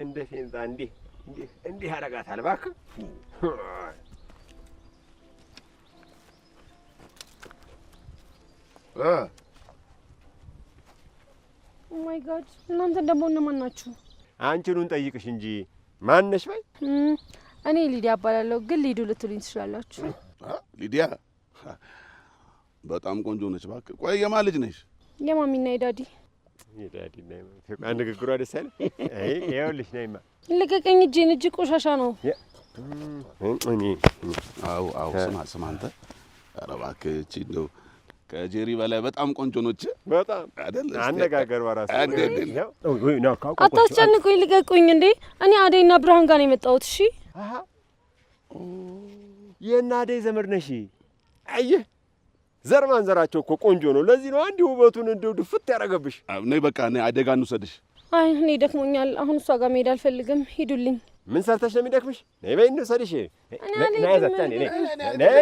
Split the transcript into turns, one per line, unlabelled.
እንደ ፌንዛ እንዲህ ያረጋታል እባክህ።
ኦ ማይ ጋድ እናንተ ደግሞ እነማን ናችሁ?
አንቺኑን ጠይቅሽ እንጂ ማን ነሽ በይ።
እኔ ሊዲያ እባላለሁ፣ ግን ሊዱ ልትሉኝ ትችላላችሁ።
ሊዲያ በጣም ቆንጆ ነች እባክህ። ቆይ የማን ልጅ ነሽ?
የማሚና የዳዲ።
የዳዲ ነኝ ፍቃ ንግግሯ ደስ አይልም። አይ ይኸውልሽ ነይማ
ልቀቀኝ፣ እጄን እጅ ቆሻሻ ነው።
አዎ ስማ አንተ ኧረ እባክህ እቺ እንደው ከጄሪ በላይ በጣም ቆንጆ ነች።
በጣም
አይደል?
አነጋገር በራሱ
አታስጨንቁኝ፣ ልቀቁኝ። እንዴ እኔ አደይና ብርሃን ጋር ነው የመጣሁት። እሺ
የእነ አደይ ዘመድ ነሽ? አየህ ዘር ማንዘራቸው እኮ ቆንጆ ነው። ለዚህ ነው አንዲ ውበቱን እንደው ድፍት ያደረገብሽ።
ነይ በቃ ነይ አደይ ጋር እንውሰድሽ።
አይ እኔ ደክሞኛል። አሁን እሷ ጋር መሄድ አልፈልግም። ሂዱልኝ።
ምን ሰርተሽ ነው የሚደክምሽ? ነይ በይ እንውሰድሽ።
ነይ